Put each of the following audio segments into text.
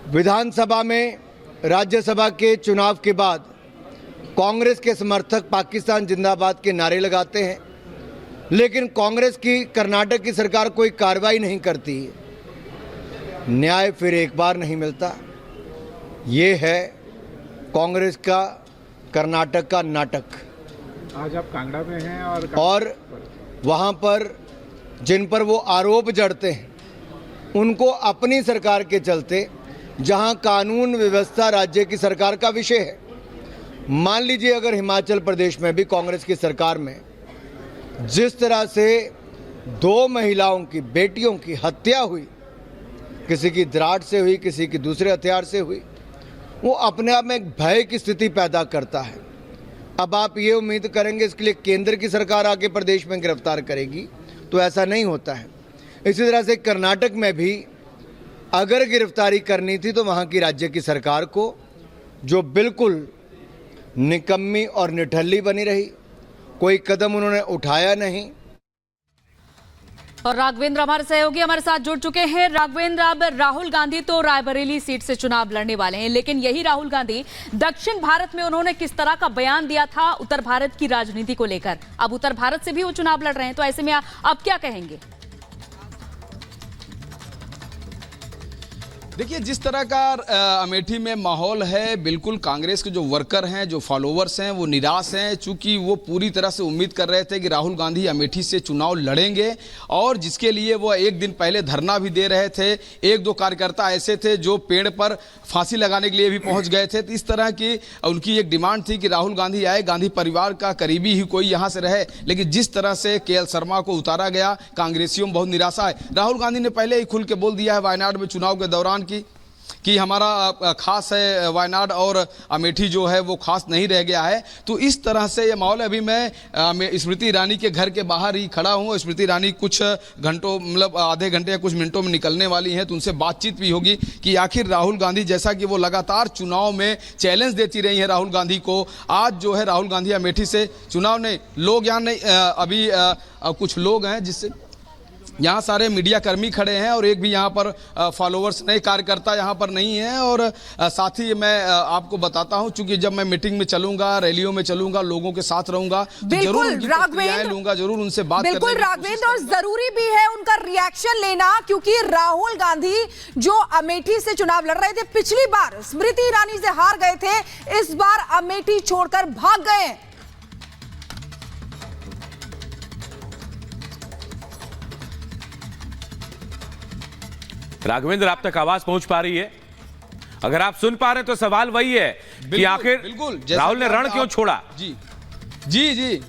विधानसभा में राज्यसभा के चुनाव के बाद कांग्रेस के समर्थक पाकिस्तान जिंदाबाद के नारे लगाते हैं, लेकिन कांग्रेस की कर्नाटक की सरकार कोई कार्रवाई नहीं करती। न्याय फिर एक बार नहीं मिलता। ये है कांग्रेस का कर्नाटक का नाटक। आज आप कांगड़ा में हैं और वहाँ पर जिन पर वो आरोप जड़ते हैं उनको अपनी सरकार के चलते, जहाँ कानून व्यवस्था राज्य की सरकार का विषय है। मान लीजिए अगर हिमाचल प्रदेश में भी कांग्रेस की सरकार में जिस तरह से 2 महिलाओं की बेटियों की हत्या हुई, किसी की दराड़ से हुई, किसी की दूसरे हथियार से हुई, वो अपने आप में एक भय की स्थिति पैदा करता है। अब आप ये उम्मीद करेंगे इसके लिए केंद्र की सरकार आके प्रदेश में गिरफ्तार करेगी, तो ऐसा नहीं होता है। इसी तरह से कर्नाटक में भी अगर गिरफ्तारी करनी थी तो वहाँ की राज्य की सरकार को, जो बिल्कुल निकम्मी और निठल्ली बनी रही, कोई कदम उन्होंने उठाया नहीं। और राघवेंद्र हमारे सहयोगी हमारे साथ जुड़ चुके हैं। राघवेंद्र, अब राहुल गांधी तो रायबरेली सीट से चुनाव लड़ने वाले हैं, लेकिन यही राहुल गांधी दक्षिण भारत में उन्होंने किस तरह का बयान दिया था उत्तर भारत की राजनीति को लेकर, अब उत्तर भारत से भी वो चुनाव लड़ रहे हैं, तो ऐसे में आप क्या कहेंगे? देखिए, जिस तरह का अमेठी में माहौल है, बिल्कुल कांग्रेस के जो वर्कर हैं, जो फॉलोवर्स हैं, वो निराश हैं, चूंकि वो पूरी तरह से उम्मीद कर रहे थे कि राहुल गांधी अमेठी से चुनाव लड़ेंगे, और जिसके लिए वो एक दिन पहले धरना भी दे रहे थे। 1-2 कार्यकर्ता ऐसे थे जो पेड़ पर फांसी लगाने के लिए भी पहुंच गए थे। तो इस तरह की उनकी एक डिमांड थी कि राहुल गांधी आए, गांधी परिवार का करीबी ही कोई यहाँ से रहे। लेकिन जिस तरह से KL शर्मा को उतारा गया, कांग्रेसियों में बहुत निराशा है। राहुल गांधी ने पहले ही खुल के बोल दिया है वायनाड में चुनाव के दौरान कि हमारा खास है वायनाड और अमेठी जो है वो खास नहीं रह गया है। तो इस तरह से ये माहौल। अभी मैं स्मृति ईरानी के घर के बाहर ही खड़ा हूँ। स्मृति ईरानी कुछ घंटों, मतलब आधे घंटे या कुछ मिनटों में निकलने वाली हैं, तो उनसे बातचीत भी होगी कि आखिर राहुल गांधी, जैसा कि वो लगातार चुनाव में चैलेंज देती रही है राहुल गांधी को, आज जो है राहुल गांधी अमेठी से चुनाव नहीं, लोग यहाँ नहीं, अभी कुछ लोग हैं जिससे यहाँ सारे मीडिया कर्मी खड़े हैं और एक भी यहाँ पर फॉलोवर्स नए कार्यकर्ता यहाँ पर नहीं हैं। और साथ ही मैं आपको बताता हूँ, चूंकि जब मैं मीटिंग में चलूंगा, रैलियों में चलूंगा, लोगों के साथ रहूंगा, तो जरूर लूंगा, जरूर उनसे बात करूंगा। बिल्कुल राघवेंद्र, और जरूरी भी है उनका रिएक्शन लेना, क्योंकि राहुल गांधी जो अमेठी से चुनाव लड़ रहे थे, पिछली बार स्मृति ईरानी से हार गए थे, इस बार अमेठी छोड़कर भाग गए। राघवेंद्र, आप तक आवाज पहुंच पा रही है? अगर आप सुन पा रहे हैं तो सवाल वही है कि आखिर राहुल ने रण क्यों छोड़ा? जी जी जी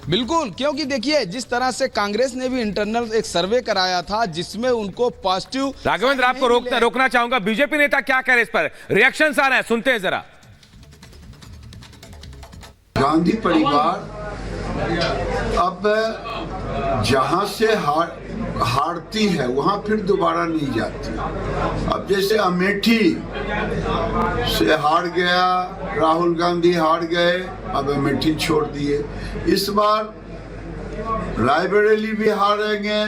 बिल्कुल, क्योंकि देखिए जिस तरह से कांग्रेस ने भी इंटरनल एक सर्वे कराया था जिसमें उनको पॉजिटिव। राघवेंद्र, आपको रोकना चाहूंगा। बीजेपी नेता क्या कह रहे इस पर? रिएक्शंस आ रहे हैं, सुनते हैं जरा। गांधी परिवार अब जहां से हारती है वहां फिर दोबारा नहीं जाती। अब जैसे अमेठी से हार गया, राहुल गांधी हार गए, अब अमेठी छोड़ दिए। इस बार रायबरेली भी हारेंगे,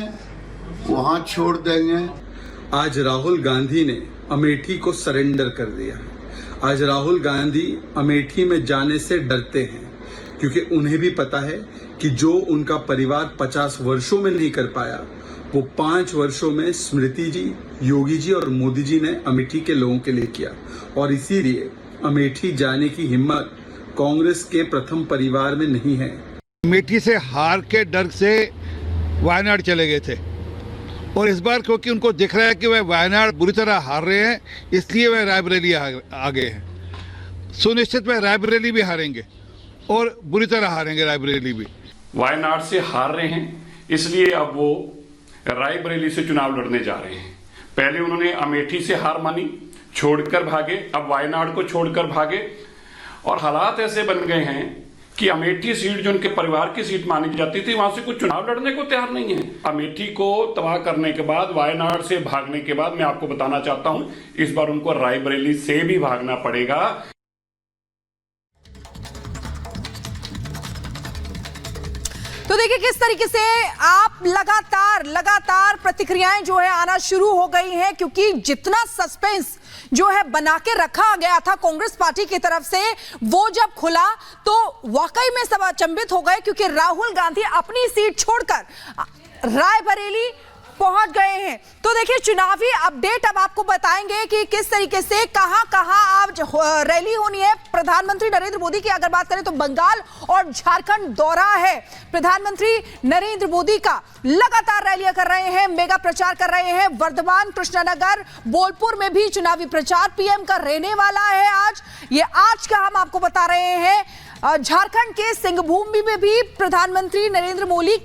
वहां छोड़ देंगे। आज राहुल गांधी ने अमेठी को सरेंडर कर दिया। आज राहुल गांधी अमेठी में जाने से डरते हैं, क्योंकि उन्हें भी पता है कि जो उनका परिवार 50 वर्षों में नहीं कर पाया, वो 5 वर्षों में स्मृति जी, योगी जी और मोदी जी ने अमेठी के लोगों के लिए किया। और इसीलिए अमेठी जाने की हिम्मत कांग्रेस के प्रथम परिवार में नहीं है। अमेठी से हार के डर से वायनाड चले गए थे, और इस बार क्योंकि उनको दिख रहा है कि वह वायनाड बुरी तरह हार रहे हैं, इसलिए वह रायबरेली आ गए हैं। सुनिश्चित वह रायबरेली भी हारेंगे और बुरी तरह हारेंगे रायबरेली भी। वायनाड से हार रहे हैं, इसलिए अब वो रायबरेली से चुनाव लड़ने जा रहे हैं। पहले उन्होंने अमेठी से हार मानी, छोड़कर भागे, अब वायनाड को छोड़कर भागे, और हालात ऐसे बन गए हैं कि अमेठी सीट जो उनके परिवार की सीट मानी जाती थी, वहां से कुछ चुनाव लड़ने को तैयार नहीं है। अमेठी को तबाह करने के बाद, वायनाड से भागने के बाद, मैं आपको बताना चाहता हूं इस बार उनको रायबरेली से भी भागना पड़ेगा। तो देखिए किस तरीके से आप लगातार प्रतिक्रियाएं जो है आना शुरू हो गई हैं, क्योंकि जितना सस्पेंस जो है बना के रखा गया था कांग्रेस पार्टी की तरफ से, वो जब खुला तो वाकई में सब अचंभित हो गए, क्योंकि राहुल गांधी अपनी सीट छोड़कर रायबरेली पहुंच गए हैं। तो देखिए चुनावी अपडेट अब आपको बताएंगे कि किस तरीके से कहां आज रैली होनी है। प्रधानमंत्री नरेंद्र मोदी की अगर बात करें तो बंगाल और झारखंड दौरा है प्रधानमंत्री नरेंद्र मोदी का। लगातार रैलियां कर रहे हैं, मेगा प्रचार कर रहे हैं। वर्धमान, कृष्णनगर, बोलपुर में भी चुनावी प्रचार पीएम का रहने वाला है आज का हम आपको बता रहे हैं। झारखंड के सिंहभूम में भी प्रधानमंत्री नरेंद्र मोदी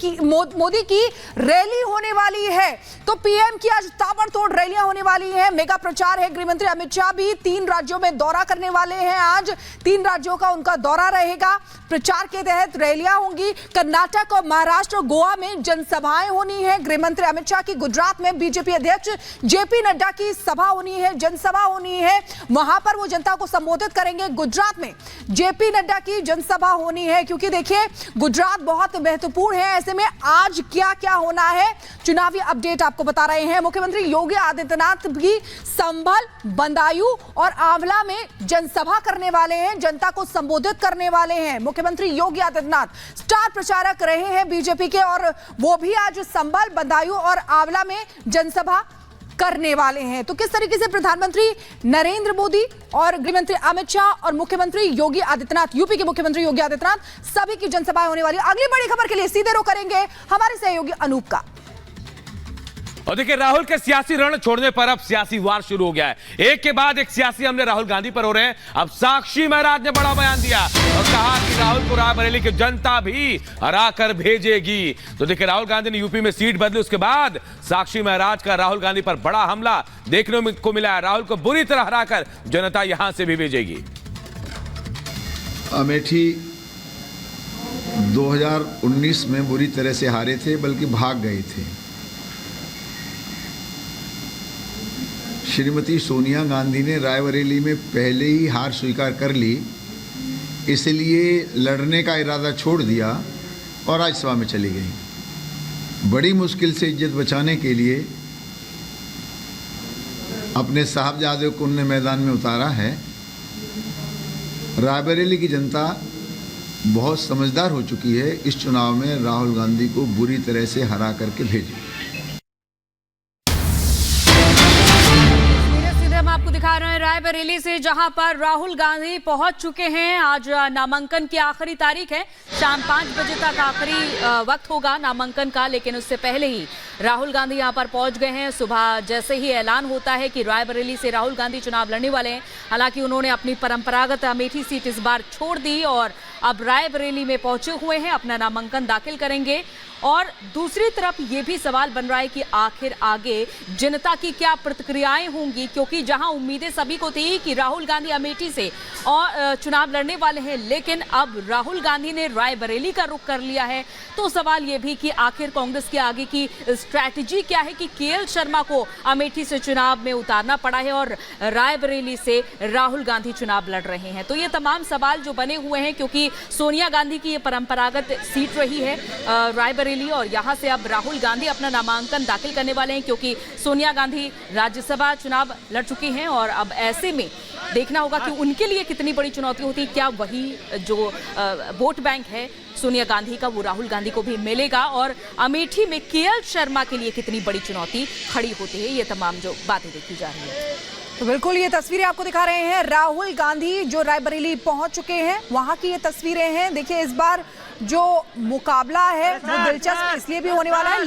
की रैली होने वाली है। तो पीएम की आज ताबड़तोड़ रैलियां होने वाली हैं, मेगा प्रचार है। गृहमंत्री अमित शाह भी 3 राज्यों में दौरा करने वाले हैं। आज 3 राज्यों का उनका दौरा रहेगा। प्रचार के तहत रैलियां होंगी। कर्नाटक और महाराष्ट्र और गोवा में जनसभाएं होनी है। गृहमंत्री अमित शाह की गुजरात में बीजेपी अध्यक्ष जेपी नड्डा की सभा होनी है, जनसभा होनी है। वहां पर वो जनता को संबोधित करेंगे। गुजरात में जेपी नड्डा की जनसभा होनी है, क्योंकि देखिए गुजरात बहुत महत्वपूर्ण है। ऐसे में आज क्या क्या होना है, चुनावी अपडेट आपको बता रहे हैं। मुख्यमंत्री योगी आदित्यनाथ भी संभल, बदायूं और आंवला में जनसभा करने वाले हैं, जनता को संबोधित करने वाले हैं। मुख्यमंत्री योगी आदित्यनाथ स्टार प्रचारक रहे हैं बीजेपी के, और वो भी आज संभल, बदायूं और आंवला में जनसभा करने वाले हैं। तो किस तरीके से प्रधानमंत्री नरेंद्र मोदी और गृहमंत्री अमित शाह और मुख्यमंत्री योगी आदित्यनाथ, यूपी के मुख्यमंत्री योगी आदित्यनाथ, सभी की जनसभाएं होने वाली। अगली बड़ी खबर के लिए सीधे रुख करेंगे हमारे सहयोगी अनूप का। और देखिए राहुल के सियासी रण छोड़ने पर अब सियासी वार शुरू हो गया है। एक के बाद एक सियासी हमले राहुल गांधी पर हो रहे हैं। अब साक्षी महाराज ने बड़ा बयान दिया और कहा कि राहुल को रायबरेली की जनता भी हरा कर भेजेगी। तो देखिए राहुल गांधी ने यूपी में सीट बदली, उसके बाद साक्षी महाराज का राहुल गांधी पर बड़ा हमला देखने को मिला है। राहुल को बुरी तरह हराकर जनता यहां से भी भेजेगी। अमेठी 2019 में बुरी तरह से हारे थे, बल्कि भाग गए थे। श्रीमती सोनिया गांधी ने रायबरेली में पहले ही हार स्वीकार कर ली, इसलिए लड़ने का इरादा छोड़ दिया और राज्यसभा में चली गई। बड़ी मुश्किल से इज्जत बचाने के लिए अपने साहबजादे को उन्होंने मैदान में उतारा है। रायबरेली की जनता बहुत समझदार हो चुकी है। इस चुनाव में राहुल गांधी को बुरी तरह से हरा करके भेजी। आपको दिखा रहे हैं रायबरेली से, जहां पर राहुल गांधी पहुंच चुके हैं। आज नामांकन की आखिरी तारीख है, शाम 5 बजे तक आखिरी वक्त होगा नामांकन का, लेकिन उससे पहले ही राहुल गांधी यहां पर पहुंच गए हैं। सुबह जैसे ही ऐलान होता है कि रायबरेली से राहुल गांधी चुनाव लड़ने वाले हैं, हालांकि उन्होंने अपनी परंपरागत अमेठी सीट इस बार छोड़ दी और अब रायबरेली में पहुंचे हुए हैं, अपना नामांकन दाखिल करेंगे। और दूसरी तरफ ये भी सवाल बन रहा है कि आखिर आगे जनता की क्या प्रतिक्रियाएं होंगी, क्योंकि जहां उम्मीदें सभी को थी कि राहुल गांधी अमेठी से और चुनाव लड़ने वाले हैं, लेकिन अब राहुल गांधी ने रायबरेली का रुख कर लिया है। तो सवाल ये भी कि आखिर कांग्रेस की आगे की स्ट्रैटेजी क्या है कि केएल शर्मा को अमेठी से चुनाव में उतारना पड़ा है और रायबरेली से राहुल गांधी चुनाव लड़ रहे हैं। तो ये तमाम सवाल जो बने हुए हैं, क्योंकि सोनिया गांधी की ये परंपरागत सीट रही है रायबरेली, और यहां से अब राहुल गांधी अपना नामांकन दाखिल करने वाले हैं, क्योंकि सोनिया गांधी राज्यसभा चुनाव लड़ चुकी हैं। और अब ऐसे में देखना होगा कि उनके लिए कितनी बड़ी चुनौती होती है। क्या वही जो वोट बैंक है सोनिया गांधी का, वो राहुल गांधी को भी मिलेगा, और अमेठी में केएल शर्मा के लिए कितनी बड़ी चुनौती खड़ी होती है। ये तमाम जो बातें देखी जा रही है। तो बिल्कुल ये तस्वीरें आपको दिखा रहे हैं, राहुल गांधी जो रायबरेली पहुंच चुके हैं वहां की ये तस्वीरें हैं। देखिए इस बार जो मुकाबला है वो दिलचस्प इसलिए भी होने वाला है।